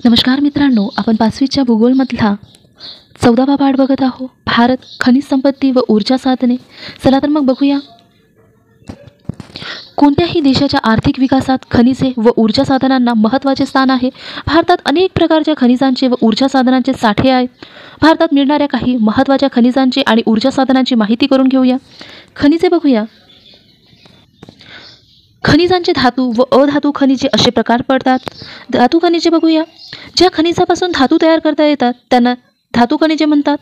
नमस्कार मित्रांनो, आपण 5वीच्या भूगोलमधला 14वा पाठ बघत आहोत. भारत, खनिज संपत्ती व ऊर्जा साधने. चला तर मग बघूया. कोणत्याही देशाच्या आर्थिक विकासात खनिजे व ऊर्जा साधनांना महत्त्वाचे स्थान आहे. भारतात अनेक प्रकारच्या खनिजांचे व ऊर्जा साधनांचे साठे आहेत. भारतात मिळणाऱ्या काही महत्त्वाच्या खनिजांची आणि ऊर्जा साधनांची माहिती करून घेऊया. खनिजे बघूया. खनिजांचे धातू व अधातू खनिजे असे प्रकार पडतात. धातू खनिजे बघूया. ज्या खनिजापासून धातू तयार करता येतात त्यांना धातू खनिजे म्हणतात.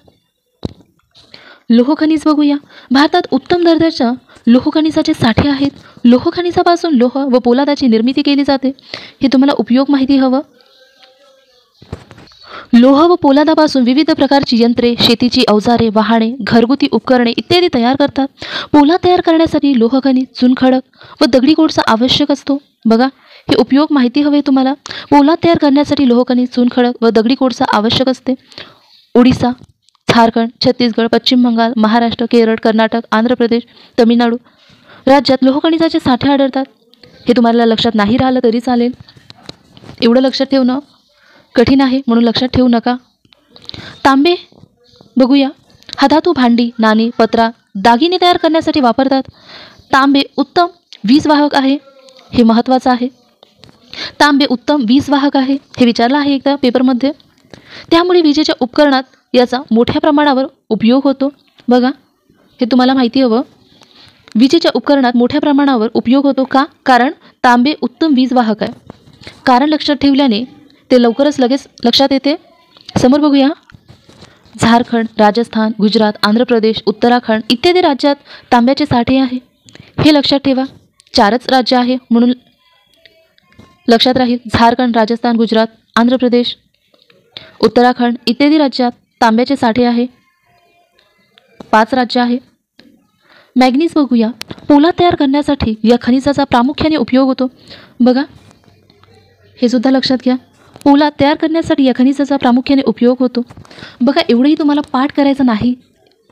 लोह खनिज बघूया. भारतात उत्तम दर्जाच्या लोह खनिजाचे साठे आहेत. लोह खनिजापासून लोह व पोलादाची निर्मिती केली जाते. हे तुम्हाला उपयोग माहिती हवं. लोह व पोलादापासून विविध प्रकारची यंत्रे, शेतीची अवजारे, वाहने, घरगुती उपकरणे इत्यादी तयार करतात. पोलाद तयार करण्यासाठी लोह खनिज, चुनखडक व दगडी कोळसा आवश्यक असतो. बघा, हे उपयोग माहिती हवे तुम्हाला. पोलाद तयार करण्यासाठी लोह खनिज, चुनखडक व दगडी कोळसा आवश्यक असते. ओडिसा, झारखंड, छत्तीसगड, पश्चिम बंगाल, महाराष्ट्र, केरळ, कर्नाटक, आंध्र प्रदेश, तामिळनाडू राज्यात लोह खनिजाचे साठे आढळतात. हे तुम्हाला लक्षात नाही राहिलं तरी चालेल. एवढं लक्षात ठेवणं कठीण आहे म्हणून लक्षात ठेवू नका. तांबे बघूया. हा धातू भांडी, नाणी, पत्रा, दागिने तयार करण्यासाठी वापरतात. तांबे उत्तम वीजवाहक आहे. हे महत्त्वाचं आहे. तांबे उत्तम वीजवाहक आहे. हे विचारलं आहे एकदा पेपरमध्ये. त्यामुळे विजेच्या उपकरणात याचा मोठ्या प्रमाणावर उपयोग होतो. बघा, हे तुम्हाला माहिती हवं. विजेच्या उपकरणात मोठ्या प्रमाणावर उपयोग होतो. का? कारण तांबे उत्तम वीजवाहक आहे. कारण लक्षात ठेवल्याने ते लगेच लक्षात येते. समोर बघूया. झारखंड, राजस्थान, गुजरात, आंध्र प्रदेश, उत्तराखंड इत्यादी राज्यात तांब्याचे साठे आहे. हे लक्षात ठेवा. 4च राज्य आहे म्हणून लक्षात राहील. झारखंड, राजस्थान, गुजरात, आंध्र प्रदेश, उत्तराखंड इत्यादी राज्यात तांब्याचे साठे आहे. 5 राज्य आहे. मॅग्नीज बघूया. पोलाद तयार करण्यासाठी या खनिजाचा प्रामुख्याने उपयोग होतो. बघा, हे सुद्धा लक्षात घ्या. पोलाद तयार करण्यासाठी या खनिजाचा प्रामुख्याने उपयोग होतो. बघा, एवढंही तुम्हाला पाठ करायचं नाही.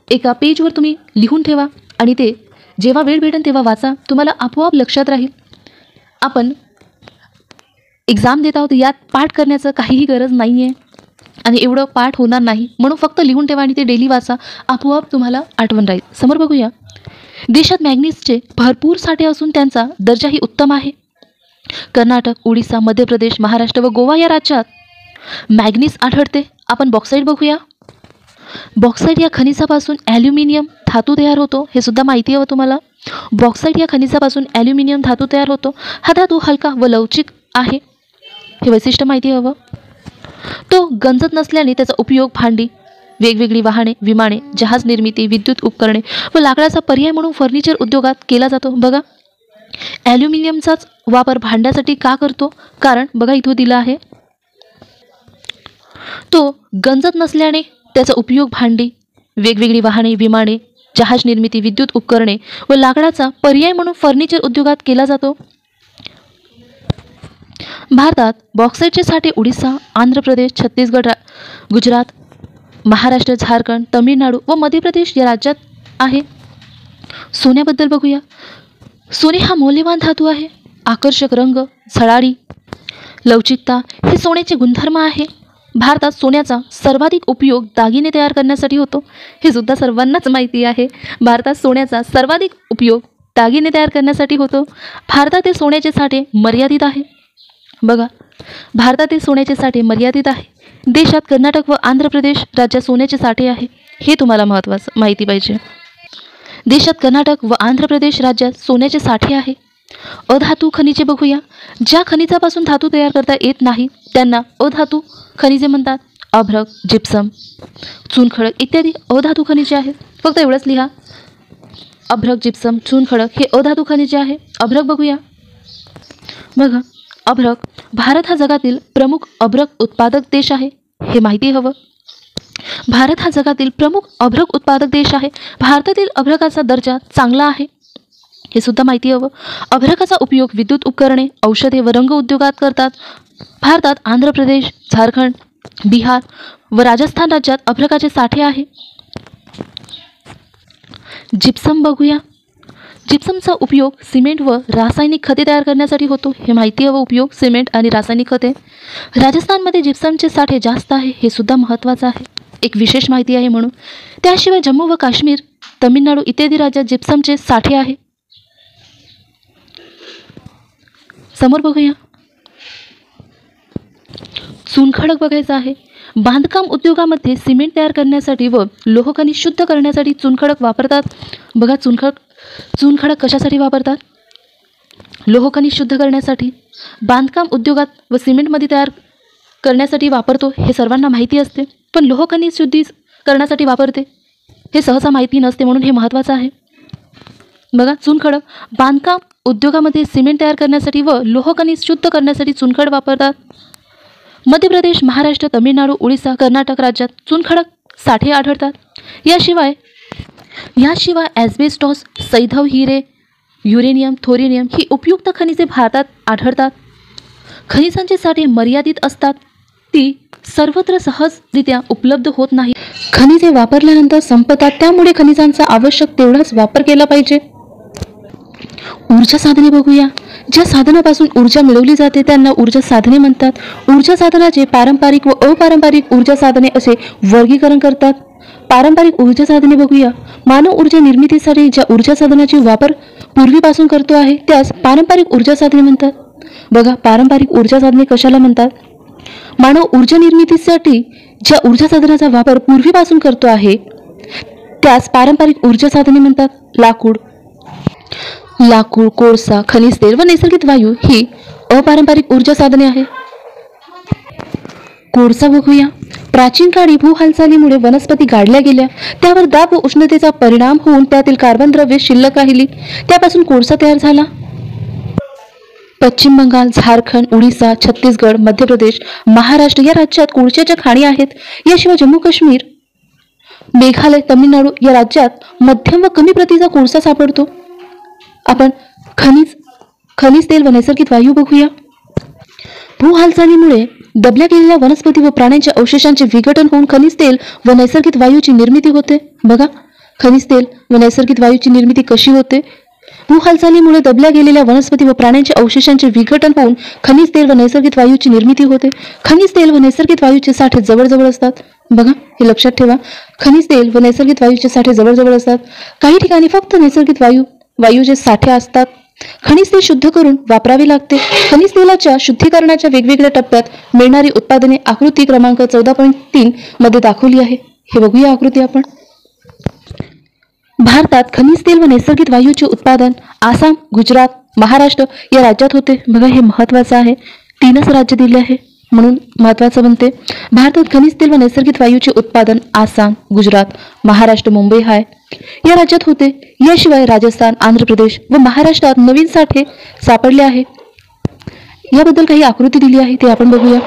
एका पेजवर तुम्ही लिहून ठेवा आणि ते जेव्हा वेळ भेटेल तेव्हा वाचा. तुम्हाला आपोआप लक्षात राहील. आपण एक्झाम देत आहोत, यात पाठ करण्याचं काहीही गरज नाही आहे आणि एवढं पाठ होणार नाही म्हणून फक्त लिहून ठेवा आणि ते डेली वाचा. आपोआप तुम्हाला आठवण राहील. समोर बघूया. देशात मॅग्नीजचे भरपूर साठे असून त्यांचा दर्जाही उत्तम आहे. कर्नाटक, ओडिसा, मध्य प्रदेश, महाराष्ट्र व गोवा या राज्यात मॅग्नीज आढळते. आपण बॉक्साईट बघूया. बॉक्साईट या खनिजापासून ॲल्युमिनियम धातू तयार होतो. हे सुद्धा माहिती हवं तुम्हाला. बॉक्साईट या खनिजापासून ॲल्युमिनियम धातू तयार होतो. हा धातू हलका व लवचिक आहे. हे वैशिष्ट्य माहिती हवं. तो गंजत नसल्याने त्याचा उपयोग भांडी, वेगवेगळी वाहने, विमाने, जहाज निर्मिती, विद्युत उपकरणे व लाकडाचा पर्याय म्हणून फर्निचर उद्योगात केला जातो. बघा, ॲल्युमिनियमचाच वापर भांड्यासाठी का करतो? कारण बघा, इथं दिला आहे. तो गंजत नसल्याने त्याचा उपयोग भांडी, वेगवेगळी वाहने, विमाने, जहाज निर्मिती, विद्युत उपकरणे व लाकडाचा पर्याय म्हणून फर्निचर उद्योगात केला जातो. भारतात बॉक्साईटचे साठे ओडिसा, आंध्र प्रदेश, छत्तीसगड, गुजरात, महाराष्ट्र, झारखंड, तामिळनाडू व मध्य प्रदेश या राज्यात आहे. सोन्याबद्दल बघूया. सोने हा मौल्यवान धातू आहे. आकर्षक रंग, झळाळी, लवचिकता हे सोन्याचे गुणधर्म आहे. भारतात सोन्याचा सर्वाधिक उपयोग दागिने तयार करण्यासाठी होतो. हे सुद्धा सर्वांनाच माहिती आहे. भारतात सोन्याचा सर्वाधिक उपयोग दागिने तयार करण्यासाठी होतो. भारतातील सोन्याचे साठे मर्यादित आहे. बघा, भारतातील सोन्याचे साठे मर्यादित आहे. देशात कर्नाटक व आंध्र प्रदेश राज्यात सोन्याचे साठे आहे. हे तुम्हाला महत्त्वाचं माहिती पाहिजे. देशात कर्नाटक व आंध्र प्रदेश राज्यात सोन्याचे साठे आहे. अधातू खनिजे बघूया. ज्या खनिजापासून धातू तयार करता येत नाही त्यांना अधातू खनिजे म्हणतात. अभ्रक, जिप्सम, चुनखडक इत्यादी अधातू खनिजे आहेत. फक्त एवढंच लिहा. अभ्रक, जिप्सम, चुनखडक हे अधातू खनिजे आहे. अभ्रक बघूया. बघा, अभ्रक. भारत हा जगातील प्रमुख अभ्रक उत्पादक देश आहे. हे माहिती हवं. भारत हा जगातील प्रमुख अभ्रक उत्पादक देश आहे. भारतातील अभ्रकाचा दर्जा चांगला आहे. हे सुद्धा माहिती हवं. अभ्रकाचा उपयोग विद्युत उपकरणे, औषधे व रंग उद्योगात करतात. भारतात आंध्र प्रदेश, झारखंड, बिहार व राजस्थान राज्यात अभ्रकाचे साठे आहे. जिप्सम बघूया. जिप्समचा उपयोग सिमेंट व रासायनिक खते तयार करण्यासाठी होतो, हे माहिती आहे. व उपयोग सिमेंट आणि रासायनिक खते. राजस्थानमध्ये जिप्समचे साठे जास्त आहे, हे सुद्धा महत्त्वाचं आहे, एक विशेष माहिती आहे म्हणून. त्याशिवाय जम्मू व काश्मीर, तमिळनाडू इत्यादी राज्यात जिप्समचे साठे आहे. समोर बघूया, चुनखडक बघायचं आहे. बांधकाम उद्योगामध्ये सिमेंट तयार करण्यासाठी व लोहखनिज शुद्ध करण्यासाठी चुनखडक वापरतात. बघा, चुनखडक कशासाठी वापरतात? लोहखनिज शुद्ध करण्यासाठी. बांधकाम उद्योगात व सिमेंटमध्ये तयार करण्यासाठी वापरतो, हे सर्वांना माहिती असते. पण लोहखनिज शुद्धी करण्यासाठी वापरते, हे सहसा माहिती नसते, म्हणून हे महत्त्वाचं आहे. बघा, चुनखडक बांधकाम उद्योगामध्ये सिमेंट तयार करण्यासाठी व लोहखनिज शुद्ध करण्यासाठी चुनखडक वापरतात. मध्य प्रदेश, महाराष्ट्र, तमिळनाडू, ओडिशा, कर्नाटक राज्यात चुनखडक साठे आढळतात. याशिवाय ॲस्बेस्टॉस, सैंधव हिरे, युरेनियम, थोरियम ही उपयुक्त खनिजे भारतात आढळतात. खनिजांचे साठे मर्यादित असतात, ती सर्वत्र सहजरित्या उपलब्ध होत नाही. खनिजे वापरल्यानंतर संपतात, त्यामुळे खनिजांचा आवश्यक तेवढाच वापर केला पाहिजे. ऊर्जा साधने बघूया. ज्या साधनापासून ऊर्जा मिळवली जाते त्यांना ऊर्जा साधने म्हणतात. ऊर्जा साधनाचे पारंपरिक व अपारंपरिक ऊर्जा साधने असे वर्गीकरण करतात. पारंपरिक ऊर्जा साधने बघूया. मानव ऊर्जा निर्मितीसाठी ज्या ऊर्जा साधनाची वापर पूर्वीपासून करतो आहे त्यास पारंपरिक ऊर्जा साधने म्हणतात. बघा, पारंपरिक ऊर्जा साधने कशाला म्हणतात? मानव ऊर्जा निर्मितीसाठी ज्या ऊर्जा साधनाचा वापर पूर्वीपासून करतो आहे त्यास पारंपरिक ऊर्जा साधने म्हणतात. लाकूड, कोळसा, खनिज तेल व नैसर्गिक वायू ही अपारंपरिक ऊर्जा साधने आहे. कोळसा बघूया. प्राचीन काळी भूहालचालीमुळे वनस्पती गाडल्या गेल्या, त्यावर दाब व उष्णतेचा परिणाम होऊन त्यातील कार्बन द्रव्ये शिल्लक राहिली, त्यापासून कोळसा तयार झाला. पश्चिम बंगाल, झारखंड, ओडिशा, छत्तीसगड, मध्य प्रदेश, महाराष्ट्र या राज्यात कोळशाच्या खाणी आहेत. याशिवाय जम्मू काश्मीर, मेघालय, तमिळनाडू या राज्यात मध्यम व कमी प्रतीचा कोळसा सापडतो. आपण खनिज तेल व नैसर्गिक वायू बघूया. भूहालचालीमुळे दबल्या गेलेल्या वनस्पती व प्राण्यांच्या अवशेषांचे विघटन होऊन खनिज तेल व नैसर्गिक वायूची निर्मिती होते. बघा, खनिज तेल व नैसर्गिक वायूची निर्मिती कशी होते? भूहालचालीमुळे दबल्या गेलेल्या वनस्पती व प्राण्यांच्या अवशेषांचे विघटन होऊन खनिज तेल व नैसर्गिक वायूची निर्मिती होते. खनिज तेल व नैसर्गिक वायूचे साठे जवळजवळ असतात. बघा, हे लक्षात ठेवा, खनिज तेल व नैसर्गिक वायूचे साठे जवळजवळ असतात. काही ठिकाणी फक्त नैसर्गिक वायूचे साठे असतात. खनिज तेल शुद्ध करून वापरावे लागते. खनिज तेलाच्या शुद्धीकरणाच्या वेगवेगळ्या टप्प्यात मिळणारी उत्पादने आकृती क्रमांक 14.3 मध्ये दाखवली आहे. हे बघूया आकृती आपण. भारतात खनिज तेल व नैसर्गिक वायूचे उत्पादन आसाम, गुजरात, महाराष्ट्र या राज्यात होते. बघा, हे महत्त्वाचं आहे. 3च राज्य दिले आहे म्हणून महत्त्वाचं बनते. भारतात खनिज तेल व नैसर्गिक वायूचे उत्पादन आसाम, गुजरात, महाराष्ट्र, मुंबई या राज्यात होते. याशिवाय राजस्थान, आंध्र प्रदेश व महाराष्ट्रात नवीन साठे सापडले आहे. याबद्दल काही आकृती दिली आहे ते आपण बघूया.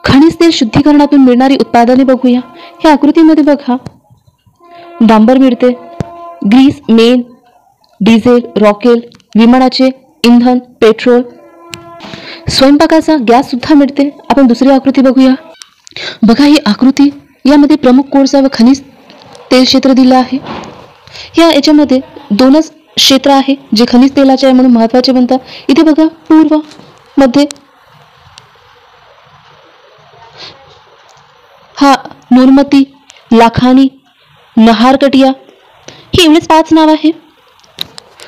खनिज तेल शुद्धीकरणातून मिळणारी उत्पादने बघूया. या आकृतीमध्ये बघा, डांबर मिळते, ग्रीस, मेण, डिझेल, रॉकेल, विमानाचे इंधन, पेट्रोल, स्वयंपाकाचा गॅस सुद्धा मिळते. आपण दुसरी आकृती बघूया. बघा, ही आकृती, यामध्ये प्रमुख कोळसा व खनिज तेल क्षेत्र दिलं आहे. याच्यामध्ये 2च क्षेत्र आहे जे खनिज तेलाचे आहे म्हणून महत्त्वाचे बनतात. इथे बघा, पूर्व मध्ये हा नुरमती, लाखानी, नहारकटिया ही एवढेच 5 नाव आहे.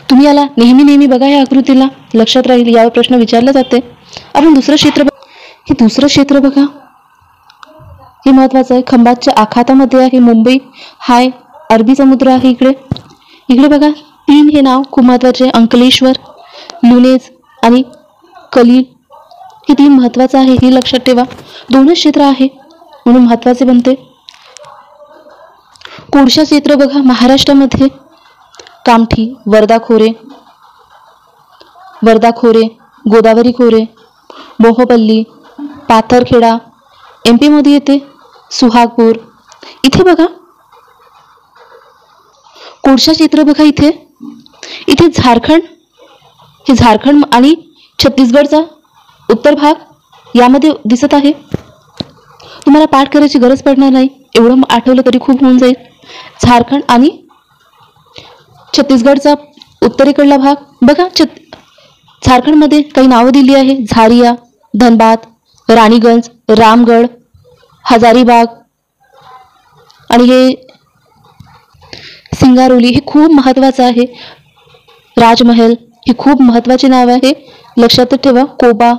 तुम्ही याला नेहमी बघा, या आकृतीला लक्षात राहील, यावर प्रश्न विचारला जाते. आपण दुसरं क्षेत्र बघा, हे महत्त्वाचं आहे. खंबातच्या आखातामध्ये आहे. मुंबई हाय, अरबी समुद्र आहे. इकडे बघा, 3 हे नाव खूप महत्त्वाचे आहे. अंकलेश्वर, लुनेज आणि कलील हे 3 महत्त्वाचं आहे, हे लक्षात ठेवा. 2च क्षेत्र आहे म्हणून महत्त्वाचे बनते. कोळसा क्षेत्र बघा, महाराष्ट्रामध्ये कामठी, वर्धा खोरे, गोदावरी खोरे, मोहपल्ली, पाथरखेडा, MP मध्ये येते, सुहागपूर. इथे बघा, कोळसा क्षेत्र बघा, इथे झारखंड आणि छत्तीसगडचा उत्तर भाग यामध्ये दिसत आहे. तुम्हाला पाठ करायची गरज पडणार नाही, एवढं आठवलं तरी खूप होऊन जाईल. झारखंड आणि छत्तीसगडचा उत्तरेकडला भाग बघा, झारखंडमध्ये काही नावं दिली आहे. झारिया, धनबाद, रानीगंज, रामगढ़, हजारीबाग आणि हे सिंगारोली हे खूप महत्त्वाचं आहे. राजमहल हे खूप महत्त्वाचे नाव आहे, लक्षात ठेवा. कोबा,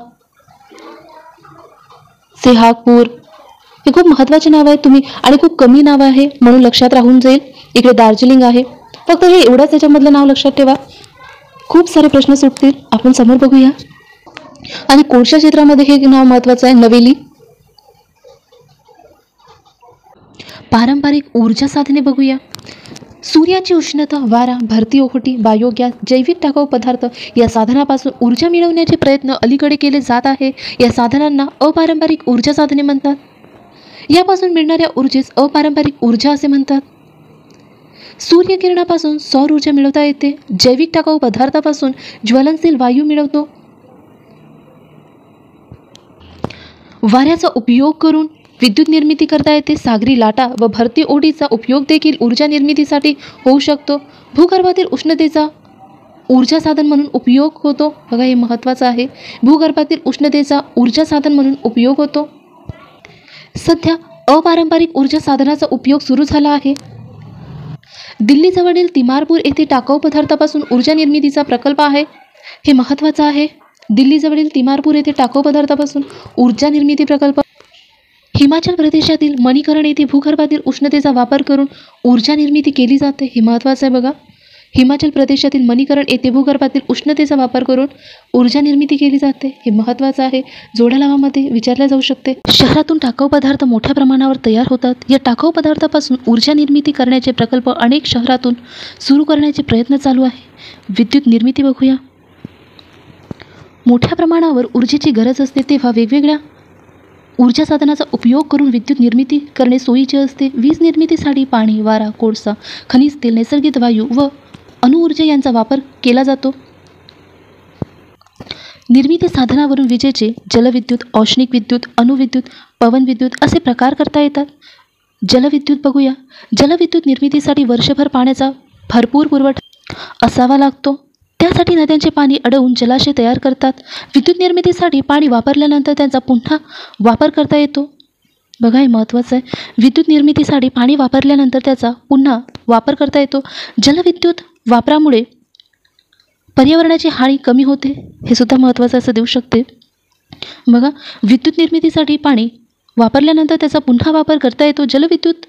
सिहागपूर हे खूप महत्त्वाचे नाव आहे तुम्ही, आणि खूप कमी नाव आहे म्हणून लक्षात राहून जाईल. इकडे दार्जिलिंग आहे. फक्त हे एवढंच त्याच्यामधलं नाव लक्षात ठेवा. खूप सारे प्रश्न सुटतील, आपण समोर बघूया. आणि कोळशा क्षेत्रामध्ये हे नाव महत्त्वाचं आहे, नवेली. पारंपरिक ऊर्जा साधने बघूया. सूर्याची उष्णता, वारा, भरती ओहोटी, बायोगॅस, जैविक टाकाऊ पदार्थ या साधनापासून ऊर्जा मिळवण्याचे प्रयत्न अलीकडे केले जात आहे. या साधनांना अपारंपरिक ऊर्जा साधने म्हणतात. यापासून मिळणाऱ्या ऊर्जेस अपारंपरिक ऊर्जा असे म्हणतात. सूर्यकिरणापासून सौर ऊर्जा मिळवता येते. जैविक टाकाऊ पदार्थापासून ज्वलनशील वायू मिळवतो. वाऱ्याचा उपयोग करून विद्युत निर्मिती करता येते. सागरी लाटा व भरती ओढीचा उपयोग देखील ऊर्जा निर्मितीसाठी होऊ शकतो. भूगर्भातील उष्णतेचा ऊर्जा साधन म्हणून उपयोग होतो. बघा, हे महत्त्वाचं आहे. भूगर्भातील उष्णतेचा ऊर्जा साधन म्हणून उपयोग होतो. सध्या अपारंपरिक ऊर्जा साधनाचा उपयोग सुरू झाला आहे. दिल्लीजवळील तिमारपूर येथे टाकाऊ पदार्थापासून ऊर्जा निर्मितीचा प्रकल्प आहे. हे महत्त्वाचं आहे. दिल्लीजवळील तिमारपूर येथे टाकाऊ पदार्थापासून ऊर्जा निर्मिती प्रकल्प. हिमाचल प्रदेशातील मणिकरण येथे भूगर्भातील उष्णतेचा वापर करून ऊर्जा निर्मिती केली जाते. हे महत्त्वाचं आहे बघा. हिमाचल प्रदेशातील मणिकरण येथे भूगर्भातील उष्णतेचा वापर करून ऊर्जा निर्मिती केली जाते. हे महत्त्वाचं आहे. जोड्या लावामध्ये विचारले जाऊ शकते. शहरातून टाकाऊ पदार्थ मोठ्या प्रमाणावर तयार होतात. या टाकाऊ पदार्थापासून ऊर्जा निर्मिती करण्याचे प्रकल्प अनेक शहरातून सुरू करण्याचे प्रयत्न चालू आहे. विद्युत निर्मिती बघूया. मोठ्या प्रमाणावर ऊर्जेची गरज असते तेव्हा वेगवेगळ्या ऊर्जा साधनाचा उपयोग करून विद्युत निर्मिती करणे सोयीचे असते. वीज निर्मितीसाठी पाणी, वारा, कोळसा, खनिज तेल, नैसर्गिक वायू व अणुऊर्जा यांचा वापर केला जातो. निर्मिती साधनावरून विजेचे जलविद्युत, औष्णिक विद्युत, अणुविद्युत, पवन विद्युत असे प्रकार करता येतात. जलविद्युत बघूया. जलविद्युत निर्मितीसाठी वर्षभर पाण्याचा भरपूर पुरवठा असावा लागतो. त्यासाठी नद्यांचे पाणी अडवून जलाशय तयार करतात. विद्युत निर्मितीसाठी पाणी वापरल्यानंतर त्यांचा पुन्हा वापर करता येतो. बघा, हे महत्त्वाचं आहे. विद्युत निर्मितीसाठी पाणी वापरल्यानंतर त्याचा पुन्हा वापर करता येतो. जलविद्युत वापरामुळे पर्यावरणाची हानी कमी होते. हे सुद्धा महत्त्वाचं असं देऊ शकते. बघा, विद्युत निर्मितीसाठी पाणी वापरल्यानंतर त्याचा पुन्हा वापर करता येतो. जलविद्युत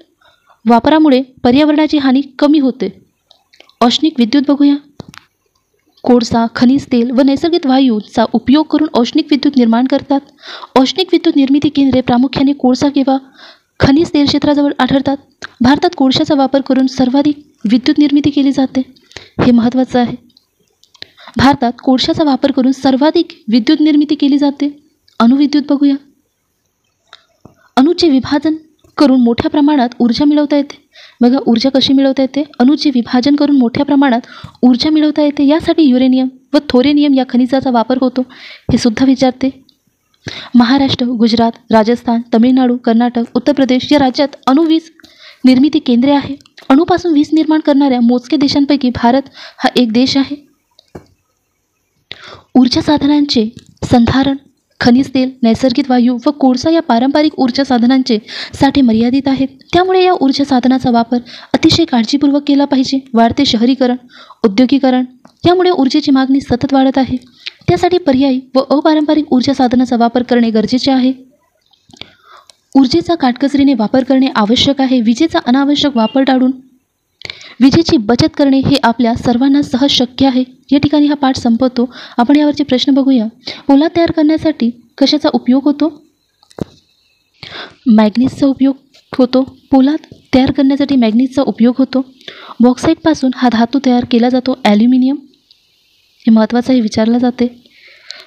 वापरामुळे पर्यावरणाची हानी कमी होते. औष्णिक विद्युत बघूया. कोळसा, खनिज तेल व नैसर्गिक वायूचा उपयोग करून औष्णिक विद्युत निर्माण करतात. औष्णिक विद्युत निर्मिती केंद्रे प्रामुख्याने कोळसा किंवा खनिज तेल क्षेत्राजवळ आढळतात. भारतात कोळशाचा वापर करून सर्वाधिक विद्युत निर्मिती केली जाते. हे महत्त्वाचं आहे. भारतात कोळशाचा वापर करून सर्वाधिक विद्युत निर्मिती केली जाते. अणुविद्युत बघूया. अणूचे विभाजन करून मोठ्या प्रमाणात ऊर्जा मिळवता येते. बघा, ऊर्जा कशी मिळवता येते? अणूचे विभाजन करून मोठ्या प्रमाणात ऊर्जा मिळवता येते. यासाठी युरेनियम व थोरेनियम या खनिजाचा वापर होतो. हे सुद्धा विचारते. महाराष्ट्र, गुजरात, राजस्थान, तमिळनाडू, कर्नाटक, उत्तर प्रदेश या राज्यात अणुवीज निर्मिती केंद्रे आहे. अणूपासून वीज निर्माण करणाऱ्या मोजके देशांपैकी भारत हा एक देश आहे. ऊर्जा साधनांचे संधारण, खनिज तेल, नैसर्गिक वायू व कोळसा या पारंपरिक ऊर्जा साधनांचे साठे मर्यादित आहेत. त्यामुळे या ऊर्जा साधनाचा वापर अतिशय काळजीपूर्वक केला पाहिजे. वाढते शहरीकरण, औद्योगिकरण यामुळे ऊर्जेची मागणी सतत वाढत आहे. त्यासाठी पर्यायी व अपारंपरिक ऊर्जा साधनाचा वापर करणे गरजेचे आहे. ऊर्जेचा काटकसरीने वापर करणे आवश्यक आहे. विजेचा अनावश्यक वापर टाळून विजेची बचत करणे हे आपल्या सर्वांना सहज शक्य आहे. या ठिकाणी हा पाठ संपवतो. आपण यावरचे प्रश्न बघूया. पोलाद तयार करण्यासाठी कशाचा उपयोग होतो? मॅग्नीजचा उपयोग होतो. पोलाद तयार करण्यासाठी मॅग्नीजचा उपयोग होतो. बॉक्साईटपासून हा धातू तयार केला जातो, ॲल्युमिनियम. हे महत्त्वाचं हे विचारलं जाते.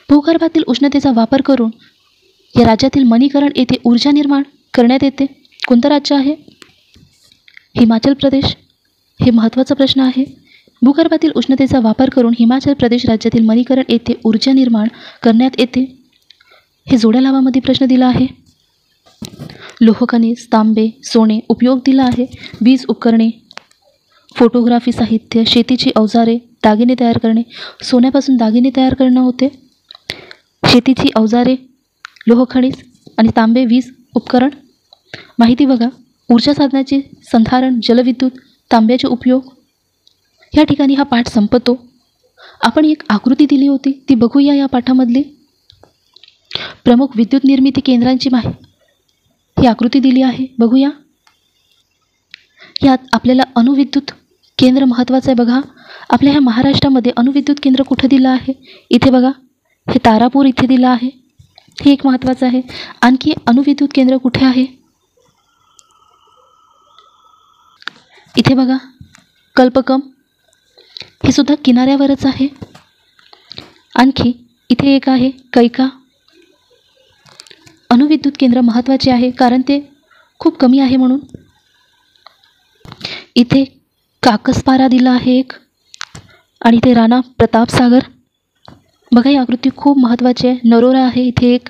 भूगर्भातील उष्णतेचा वापर करून या राज्यातील मणिकरण येथे ऊर्जा निर्माण करण्यात येते. कोणतं राज्य आहे? हिमाचल प्रदेश. हे महत्त्वाचा प्रश्न आहे. भूगर्भातील उष्णतेचा वापर करून हिमाचल प्रदेश राज्यातील मणिकरण येथे ऊर्जा निर्माण करण्यात येते. हे जोड्या लावामध्ये प्रश्न दिला आहे. लोह खनिज, तांबे, सोने उपयोग दिला आहे. वीज उपकरणे, फोटोग्राफी साहित्य, शेतीची अवजारे, दागिने तयार करणे, सोन्यापासून दागिने तयार करणं होते. शेतीची अवजारे, लोहखनिज आणि तांबे वीज उपकरण. माहिती बघा. ऊर्जा साधनाचे संधारण, जलविद्युत, तांब्याचे उपयोग. या ठिकाणी हा पाठ संपतो. आपण एक आकृती दिली होती ती बघूया. या पाठामधली प्रमुख विद्युत निर्मिती केंद्रांची ही आकृती दिली आहे, बघूया. यात आपल्याला अणुविद्युत केंद्र महत्त्वाचं आहे. बघा, आपल्या ह्या महाराष्ट्रामध्ये अणुविद्युत केंद्र कुठं दिलं आहे? इथे बघा, हे तारापूर इथे दिलं आहे. हे एक महत्त्वाचं आहे. आणखी अणुविद्युत केंद्र कुठे आहे? इथे बघा, कल्पकम. हे सुद्धा किनाऱ्यावरच आहे. आणखी इथे एक आहे कैका. अणुविद्युत केंद्र महत्त्वाचे आहे कारण ते खूप कमी आहे म्हणून. इथे काकसपारा दिला आहे एक, आणि इथे राणा प्रतापसागर. बघा, ही आकृती खूप महत्त्वाची आहे. नरोरा आहे इथे एक.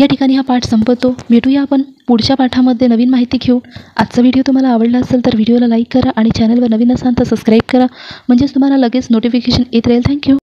या ठिकाणी हा पाठ संपतो. भेटूया आपण पुढच्या पाठामध्ये नवीन माहिती घेऊ. आजचा व्हिडिओ तुम्हाला आवडला असेल तर व्हिडिओला लाईक करा आणि चॅनलवर नवीन असाल तर सबस्क्राईब करा, म्हणजेच तुम्हाला लगेच नोटिफिकेशन येत राहील. थँक्यू.